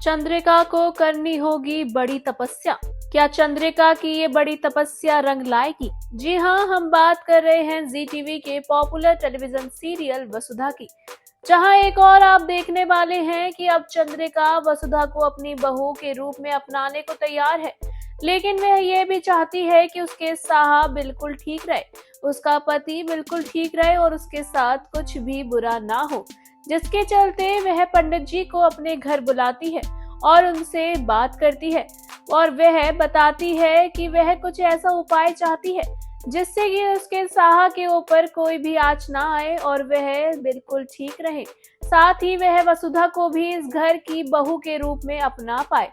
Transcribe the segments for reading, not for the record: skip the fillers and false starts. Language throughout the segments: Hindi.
चंद्रिका को करनी होगी बड़ी तपस्या। क्या चंद्रिका की ये बड़ी तपस्या रंग लाएगी? जी हाँ, हम बात कर रहे हैं जी टीवी के पॉपुलर टेलीविजन सीरियल वसुधा की, जहां एक और आप देखने वाले हैं कि अब चंद्रिका वसुधा को अपनी बहू के रूप में अपनाने को तैयार है। लेकिन वह ये भी चाहती है कि उसके साहब बिल्कुल ठीक रहे, उसका पति बिल्कुल ठीक रहे और उसके साथ कुछ भी बुरा ना हो, जिसके चलते वह पंडित जी को अपने घर बुलाती है और उनसे बात करती है और वह बताती है कि वह कुछ ऐसा उपाय चाहती है जिससे कि उसके साहा के ऊपर कोई भी आंच ना आए और वह बिल्कुल ठीक रहे। साथ ही वह वसुधा को भी इस घर की बहू के रूप में अपना पाए।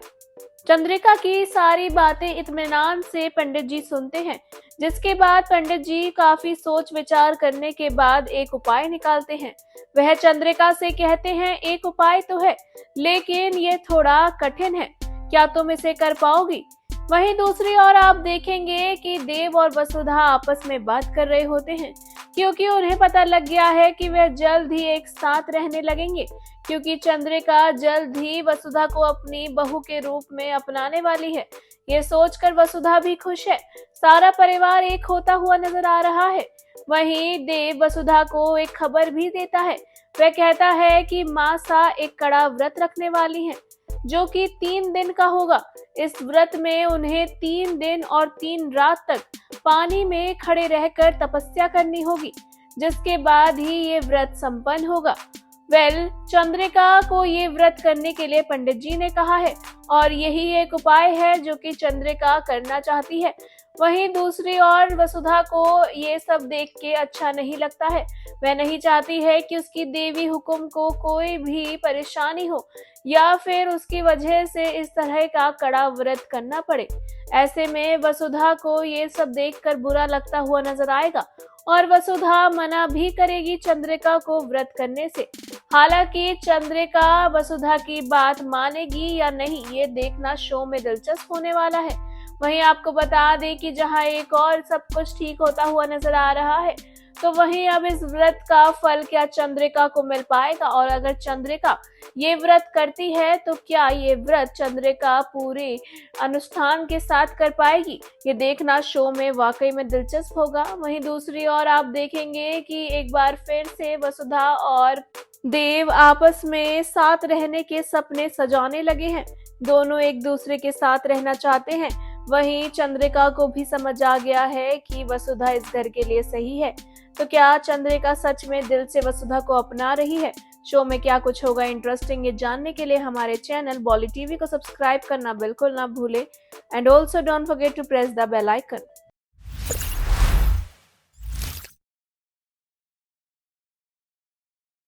चंद्रिका की सारी बातें इत्मीनान से पंडित जी सुनते हैं, जिसके बाद पंडित जी काफी सोच विचार करने के बाद एक उपाय निकालते हैं। वह चंद्रिका से कहते हैं, एक उपाय तो है लेकिन ये थोड़ा कठिन है, क्या तुम इसे कर पाओगी? वहीं दूसरी ओर आप देखेंगे कि देव और वसुधा आपस में बात कर रहे होते हैं, क्योंकि उन्हें पता लग गया है कि वह जल्द ही एक साथ रहने लगेंगे, क्योंकि चंद्रिका जल्द ही वसुधा को अपनी बहू के रूप में अपनाने वाली है। ये सोचकर वसुधा भी खुश है। सारा परिवार एक होता हुआ नजर आ रहा है। वहीं देव वसुधा को एक खबर भी देता है। वह कहता है कि मासा एक कड़ा व्रत रखने वाली है, जो कि 3 दिन का होगा। इस व्रत में उन्हें 3 दिन और 3 रात तक पानी में खड़े रहकर तपस्या करनी होगी, जिसके बाद ही ये व्रत संपन्न होगा। चंद्रिका को ये व्रत करने के लिए पंडित जी ने कहा है और यही एक उपाय है जो कि चंद्रिका करना चाहती है। वहीं दूसरी ओर वसुधा को ये सब देख के अच्छा नहीं लगता है। वह नहीं चाहती है कि उसकी देवी हुक्म को कोई भी परेशानी हो या फिर उसकी वजह से इस तरह का कड़ा व्रत करना पड़े। ऐसे में वसुधा को ये सब देखकर बुरा लगता हुआ नजर आएगा और वसुधा मना भी करेगी चंद्रिका को व्रत करने से। हालांकि चंद्रिका वसुधा की बात मानेगी या नहीं, ये देखना शो में दिलचस्प होने वाला है। वहीं आपको बता दें कि जहां एक और सब कुछ ठीक होता हुआ नजर आ रहा है, तो वहीं अब इस व्रत का फल क्या चंद्रिका को मिल पाएगा, और अगर चंद्रिका ये व्रत करती है तो क्या ये व्रत चंद्रिका पूरे अनुष्ठान के साथ कर पाएगी, ये देखना शो में वाकई में दिलचस्प होगा। वहीं दूसरी ओर आप देखेंगे कि एक बार फिर से वसुधा और देव आपस में साथ रहने के सपने सजाने लगे हैं। दोनों एक दूसरे के साथ रहना चाहते हैं। वहीं चंद्रिका को भी समझ आ गया है कि वसुधा इस घर के लिए सही है। तो क्या चंद्रिका सच में दिल से वसुधा को अपना रही है? शो में क्या कुछ होगा इंटरेस्टिंग, ये जानने के लिए हमारे चैनल बॉली टीवी को सब्सक्राइब करना बिल्कुल ना भूले and also don't forget to press the bell icon.